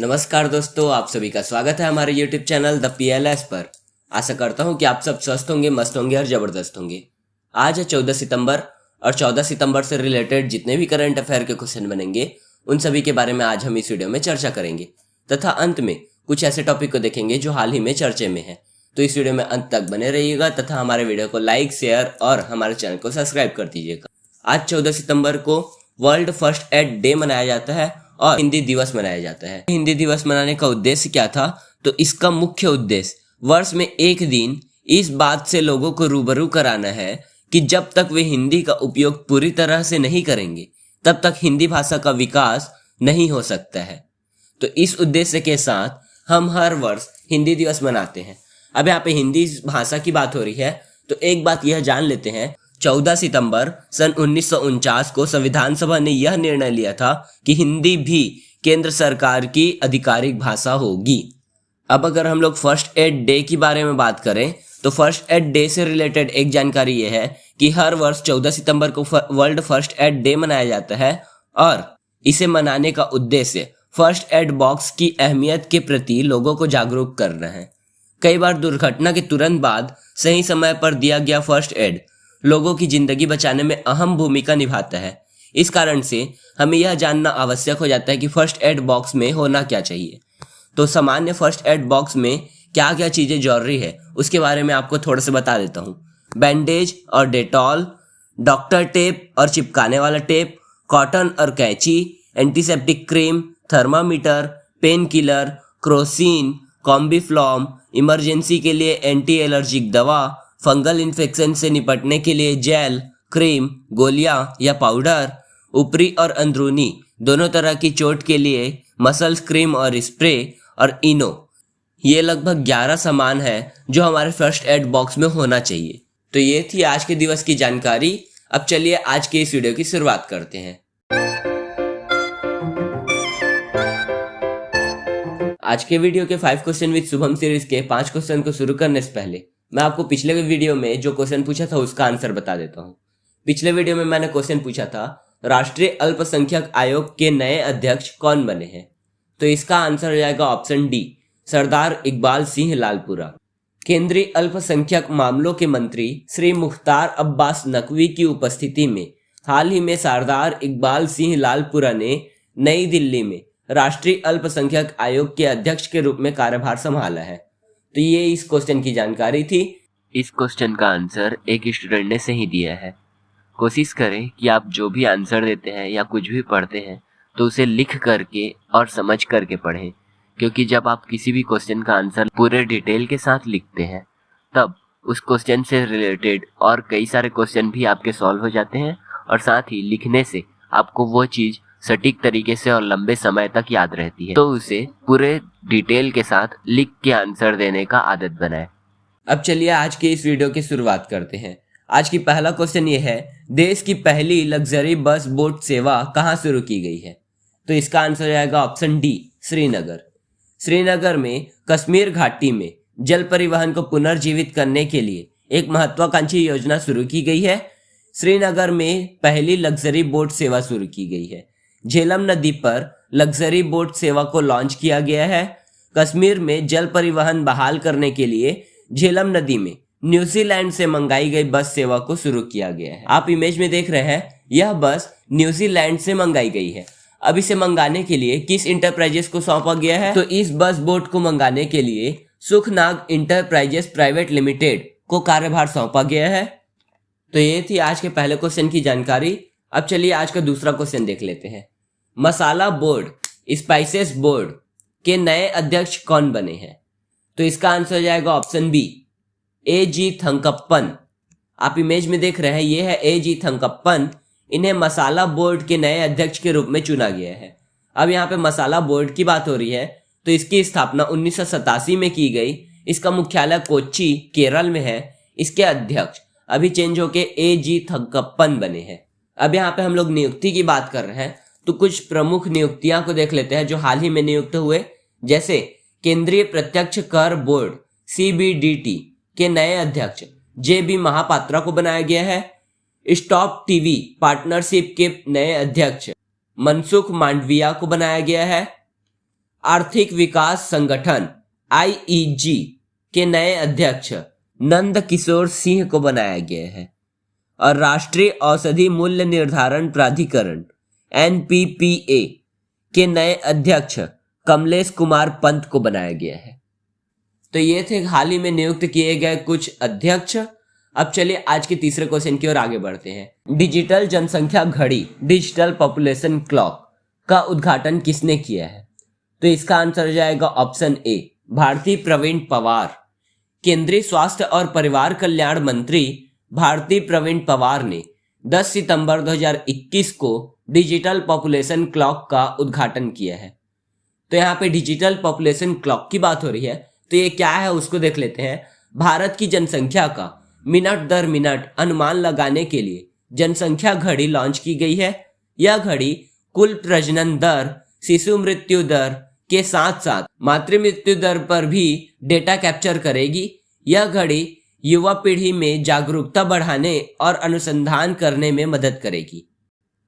नमस्कार दोस्तों, आप सभी का स्वागत है हमारे YouTube चैनल द PLS पर। आशा करता हूँ कि आप सब स्वस्थ होंगे, मस्त होंगे और जबरदस्त होंगे। आज है 14 सितंबर और 14 सितंबर से रिलेटेड जितने भी करंट अफेयर के क्वेश्चन बनेंगे उन सभी के बारे में आज हम इस वीडियो में चर्चा करेंगे तथा अंत में कुछ ऐसे टॉपिक को देखेंगे जो हाल ही में चर्चे में है। तो इस वीडियो में अंत तक बने रहिएगा तथा हमारे वीडियो को लाइक, शेयर और हमारे चैनल को सब्सक्राइब कर दीजिएगा। आज 14 सितंबर को वर्ल्ड फर्स्ट एड डे मनाया जाता है और हिंदी दिवस मनाया जाता है। हिंदी दिवस मनाने का उद्देश्य क्या था? तो इसका मुख्य उद्देश्य वर्ष में एक दिन इस बात से लोगों को रूबरू कराना है कि जब तक वे हिंदी का उपयोग पूरी तरह से नहीं करेंगे तब तक हिंदी भाषा का विकास नहीं हो सकता है। तो इस उद्देश्य के साथ हम हर वर्ष हिंदी दिवस मनाते हैं। अब यहाँ पे हिंदी भाषा की बात हो रही है तो एक बात यह जान लेते हैं, 14 सितंबर सन 1949 को संविधान सभा ने यह निर्णय लिया था कि हिंदी भी केंद्र सरकार की आधिकारिक भाषा होगी। अब अगर हम लोग फर्स्ट एड डे के बारे में बात करें तो फर्स्ट एड डे से रिलेटेड एक जानकारी यह है कि हर वर्ष 14 सितंबर को वर्ल्ड फर्स्ट एड डे मनाया जाता है और इसे मनाने का उद्देश्य फर्स्ट एड बॉक्स की अहमियत के प्रति लोगों को जागरूक करना है। कई बार दुर्घटना के तुरंत बाद सही समय पर दिया गया फर्स्ट एड लोगों की जिंदगी बचाने में अहम भूमिका निभाता है। इस कारण से हमें यह जानना आवश्यक हो जाता है कि फर्स्ट एड बॉक्स में होना क्या चाहिए। तो सामान्य फर्स्ट एड बॉक्स में क्या क्या चीज़ें जरूरी है उसके बारे में आपको थोड़ा सा बता देता हूँ। बैंडेज और डेटॉल, डॉक्टर टेप और चिपकाने वाला टेप, कॉटन और कैंची, antiseptic cream, thermometer, painkiller, Crocin, Combiflam, emergency के लिए एंटी एलर्जिक दवा, फंगल इन्फेक्शन से निपटने के लिए जेल, क्रीम, गोलियां या पाउडर, ऊपरी और अंदरूनी दोनों तरह की चोट के लिए मसल्स क्रीम और स्प्रे और इनो। ये लगभग 11 सामान है जो हमारे फर्स्ट एड बॉक्स में होना चाहिए। तो ये थी आज के दिवस की जानकारी। अब चलिए आज के इस वीडियो की शुरुआत करते हैं। आज के वीडियो के 5 क्वेश्चन विद शुभम सीरीज के 5 क्वेश्चन को शुरू करने से पहले मैं आपको पिछले वीडियो में जो क्वेश्चन पूछा था उसका आंसर बता देता हूँ। पिछले वीडियो में मैंने क्वेश्चन पूछा था राष्ट्रीय अल्पसंख्यक आयोग के नए अध्यक्ष कौन बने हैं? तो इसका आंसर हो जाएगा ऑप्शन डी, सरदार इकबाल सिंह लालपुरा। केंद्रीय अल्पसंख्यक मामलों के मंत्री श्री मुख्तार अब्बास नकवी की उपस्थिति में हाल ही में सरदार इकबाल सिंह लालपुरा ने नई दिल्ली में राष्ट्रीय अल्पसंख्यक आयोग के अध्यक्ष के रूप में कार्यभार संभाला है। तो ये इस क्वेश्चन की जानकारी थी। इस क्वेश्चन का आंसर एक स्टूडेंट ने सही दिया है। कोशिश करें कि आप जो भी आंसर देते हैं या कुछ भी पढ़ते हैं तो उसे लिख करके और समझ करके पढ़ें, क्योंकि जब आप किसी भी क्वेश्चन का आंसर पूरे डिटेल के साथ लिखते हैं तब उस क्वेश्चन से रिलेटेड और कई सारे क्वेश्चन भी आपके सॉल्व हो जाते हैं और साथ ही लिखने से आपको वो चीज़ सटीक तरीके से और लंबे समय तक याद रहती है। तो उसे पूरे डिटेल के साथ लिख के आंसर देने का आदत बनाएं। अब चलिए आज के इस वीडियो की शुरुआत करते हैं। आज की पहला क्वेश्चन ये है, देश की पहली लग्जरी बस बोट सेवा कहाँ शुरू की गई है? तो इसका आंसर हो जाएगा ऑप्शन डी, श्रीनगर। श्रीनगर में कश्मीर घाटी में जल परिवहन को पुनर्जीवित करने के लिए एक महत्वाकांक्षी योजना शुरू की गई है। श्रीनगर में पहली लग्जरी बोट सेवा शुरू की गई है। झेलम नदी पर लग्जरी बोट सेवा को लॉन्च किया गया है। कश्मीर में जल परिवहन बहाल करने के लिए झेलम नदी में न्यूजीलैंड से मंगाई गई बस सेवा को शुरू किया गया है। आप इमेज में देख रहे हैं, यह बस न्यूजीलैंड से मंगाई गई है। अब इसे मंगाने के लिए किस इंटरप्राइजेस को सौंपा गया है? तो इस बस बोट को मंगाने के लिए सुखनाग इंटरप्राइजेस प्राइवेट लिमिटेड को कार्यभार सौंपा गया है। तो ये थी आज के पहले क्वेश्चन की जानकारी। अब चलिए आज का दूसरा क्वेश्चन देख लेते हैं। मसाला बोर्ड, स्पाइसेस बोर्ड के नए अध्यक्ष कौन बने हैं? तो इसका आंसर हो जाएगा ऑप्शन बी, A.G. थंकप्पन। आप इमेज में देख रहे हैं, ये है A.G. थंकप्पन। इन्हें मसाला बोर्ड के नए अध्यक्ष के रूप में चुना गया है। अब यहाँ पे मसाला बोर्ड की बात हो रही है तो इसकी स्थापना 1987 में की गई। इसका मुख्यालय कोच्चि, केरल में है। इसके अध्यक्ष अभी चेंज होके A.G. थंकप्पन बने हैं। अब यहाँ पे हम लोग नियुक्ति की बात कर रहे हैं तो कुछ प्रमुख नियुक्तियां को देख लेते हैं जो हाल ही में नियुक्त हुए। जैसे केंद्रीय प्रत्यक्ष कर बोर्ड CBDT के नए अध्यक्ष JB महापात्रा को बनाया गया है। स्टॉप टीवी पार्टनरशिप के नए अध्यक्ष मनसुख मांडविया को बनाया गया है। आर्थिक विकास संगठन IEG के नए अध्यक्ष नंद किशोर सिंह को बनाया गया है और राष्ट्रीय औषधि मूल्य निर्धारण प्राधिकरण NPPA के नए अध्यक्ष कमलेश कुमार पंत को बनाया गया है। तो ये थे हाल ही में नियुक्त किए गए कुछ अध्यक्ष। अब चलिए आज के तीसरे क्वेश्चन की ओर आगे बढ़ते हैं। डिजिटल जनसंख्या घड़ी डिजिटल पॉपुलेशन क्लॉक का उद्घाटन किसने किया है? तो इसका आंसर हो जाएगा ऑप्शन ए, भारती प्रवीण पवार। केंद्रीय स्वास्थ्य और परिवार कल्याण मंत्री भारती प्रवीण पवार ने 10 सितंबर 2021 को डिजिटल पॉपुलेशन क्लॉक का उद्घाटन किया है। तो यहाँ पे डिजिटल पॉपुलेशन क्लॉक की बात हो रही है, तो ये क्या है उसको देख लेते हैं। भारत की जनसंख्या का मिनट दर मिनट अनुमान लगाने के लिए जनसंख्या घड़ी लॉन्च की गई है। यह घड़ी कुल प्रजनन दर, शिशु मृत्यु दर के साथ साथ मातृ मृत्यु दर पर भी डेटा कैप्चर करेगी। यह घड़ी युवा पीढ़ी में जागरूकता बढ़ाने और अनुसंधान करने में मदद करेगी।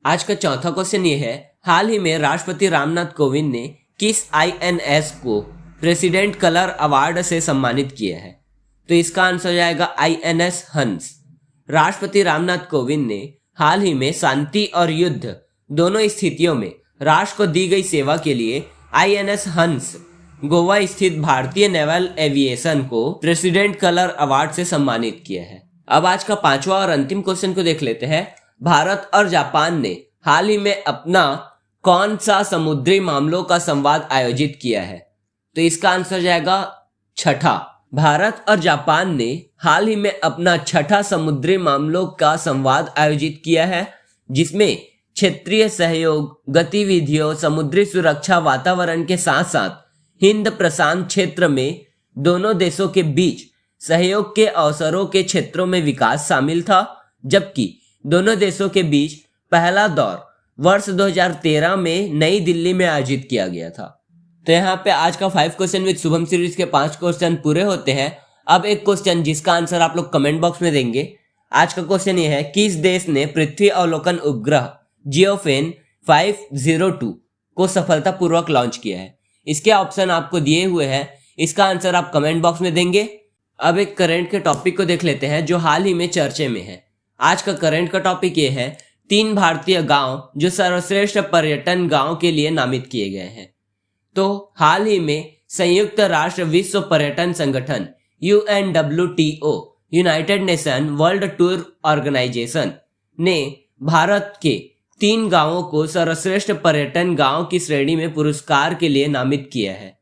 आज का चौथा क्वेश्चन ये है, हाल ही में राष्ट्रपति रामनाथ कोविंद ने किस INS को प्रेसिडेंट कलर अवार्ड से सम्मानित किया है? तो इसका आंसर हो जाएगा INS हंस। राष्ट्रपति रामनाथ कोविंद ने हाल ही में शांति और युद्ध दोनों स्थितियों में राष्ट्र को दी गई सेवा के लिए INS हंस गोवा स्थित भारतीय नेवल एविएशन को प्रेसिडेंट कलर अवार्ड से सम्मानित किया है। अब आज का पांचवा और अंतिम क्वेश्चन को देख लेते हैं। भारत और जापान ने हाल ही में अपना कौन सा समुद्री मामलों का संवाद आयोजित किया है? तो इसका आंसर जाएगा छठा। भारत और जापान ने हाल ही में अपना छठा समुद्री मामलों का संवाद आयोजित किया है, जिसमें क्षेत्रीय सहयोग गतिविधियों, समुद्री सुरक्षा, वातावरण के साथ साथ हिंद प्रशांत क्षेत्र में दोनों देशों के बीच सहयोग के अवसरों के क्षेत्रों में विकास शामिल था। जबकि दोनों देशों के बीच पहला दौर वर्ष 2013 में नई दिल्ली में आयोजित किया गया था। तो यहाँ पे आज का 5 क्वेश्चन विद शुभम सीरीज के 5 क्वेश्चन पूरे होते हैं। अब एक क्वेश्चन जिसका आंसर आप लोग कमेंट बॉक्स में देंगे। आज का क्वेश्चन ये है, किस देश ने पृथ्वी अवलोकन उपग्रह जियोफेन 502 को सफलतापूर्वक लॉन्च किया है? इसके ऑप्शन आपको दिए हुए हैं, इसका आंसर आप कमेंट बॉक्स में देंगे। अब एक करंट के टॉपिक को देख लेते हैं जो हाल ही में चर्चे में है। आज का करंट का टॉपिक ये है, 3 भारतीय गांव जो सर्वश्रेष्ठ पर्यटन गांव के लिए नामित किए गए हैं। तो हाल ही में संयुक्त राष्ट्र विश्व पर्यटन संगठन UNWTO united nation world tour organization ने भारत के 3 गांवों को सर्वश्रेष्ठ पर्यटन गांव की श्रेणी में पुरस्कार के लिए नामित किया है।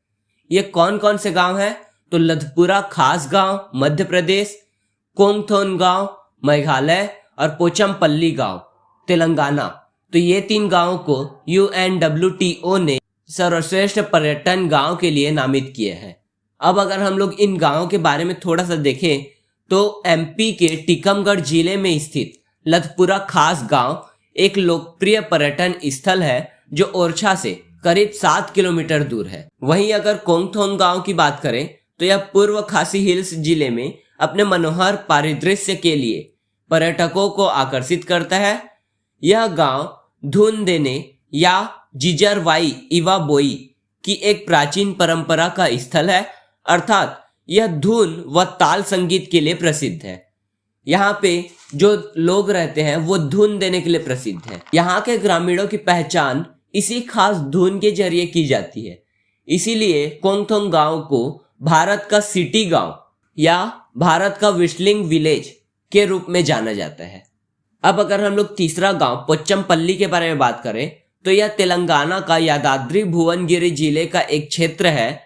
ये कौन कौन से गांव हैं? तो लधपुरा खास गांव मध्य प्रदेश, कोंगथोन गांव मेघालय और पोचमपल्ली गांव तेलंगाना। तो ये 3 गांवों को UNWTO ने सर्वश्रेष्ठ पर्यटन गांव के लिए नामित किया है। अब अगर हम लोग इन गांवों के बारे में थोड़ा सा देखें तो MP के टीकमगढ़ जिले में स्थित लधपुरा खास गांव एक लोकप्रिय पर्यटन स्थल है जो ओरछा से करीब 7 किलोमीटर दूर है। वहीं अगर कोंगथोंग गांव की बात करें तो यह पूर्व खासी हिल्स जिले में अपने मनोहर परिदृश्य के लिए पर्यटकों को आकर्षित करता है। यह गांव धुन देने या जिजरवाई इवा बोई की एक प्राचीन परंपरा का स्थल है, अर्थात यह धुन व ताल संगीत के लिए प्रसिद्ध है। यहाँ पे जो लोग रहते हैं वो धुन देने के लिए प्रसिद्ध है। यहाँ के ग्रामीणों की पहचान इसी खास धुन के जरिए की जाती है। इसीलिए कोंगथोंग गांव को भारत का सिटी गांव या भारत का व्हिस्टलिंग विलेज के रूप में जाना जाता है। अब अगर हम लोग तीसरा गांव पोचमपल्ली के बारे में बात करें तो यह तेलंगाना का यादाद्री भुवनगिरी जिले का एक क्षेत्र है।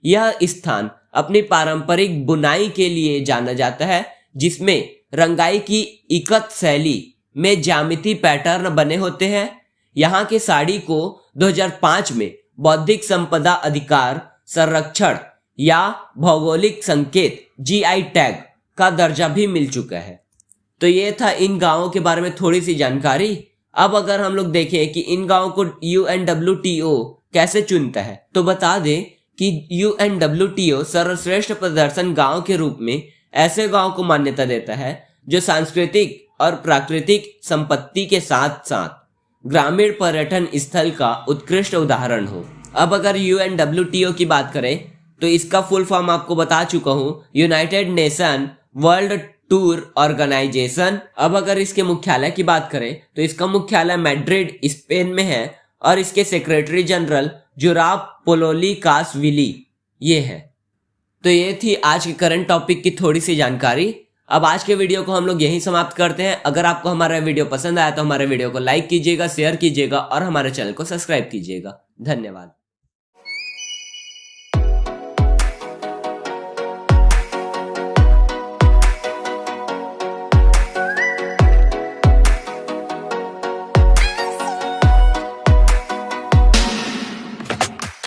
यह स्थान अपनी पारंपरिक बुनाई के लिए जाना जाता है, जिसमें रंगाई की इकत शैली में ज्यामिति पैटर्न बने होते हैं। यहाँ के साड़ी को 2005 में बौद्धिक संपदा अधिकार संरक्षण या भौगोलिक संकेत GI टैग का दर्जा भी मिल चुका है। तो ये था इन गांवों के बारे में थोड़ी सी जानकारी। अब अगर हम लोग देखें कि इन गांवों को UNWTO कैसे चुनता है तो बता दें कि UNWTO सर्वश्रेष्ठ प्रदर्शन गांव के रूप में ऐसे गांव को मान्यता देता है जो सांस्कृतिक और प्राकृतिक संपत्ति के साथ साथ ग्रामीण पर्यटन स्थल का उत्कृष्ट उदाहरण हो। अब अगर UNWTO की बात करें तो इसका फुल फॉर्म आपको बता चुका हूं, united nation world tour organization. अब अगर इसके मुख्यालय की बात करें तो इसका मुख्यालय मैड्रिड स्पेन में है और इसके सेक्रेटरी जनरल जोराब पोलोलिकासविली ये है। तो ये थी आज के करंट टॉपिक की थोड़ी सी जानकारी। अब आज के वीडियो को हम लोग यहीं समाप्त करते हैं। अगर आपको हमारा वीडियो पसंद आया तो हमारे वीडियो को लाइक कीजिएगा, शेयर कीजिएगा और हमारे चैनल को सब्सक्राइब कीजिएगा। धन्यवाद।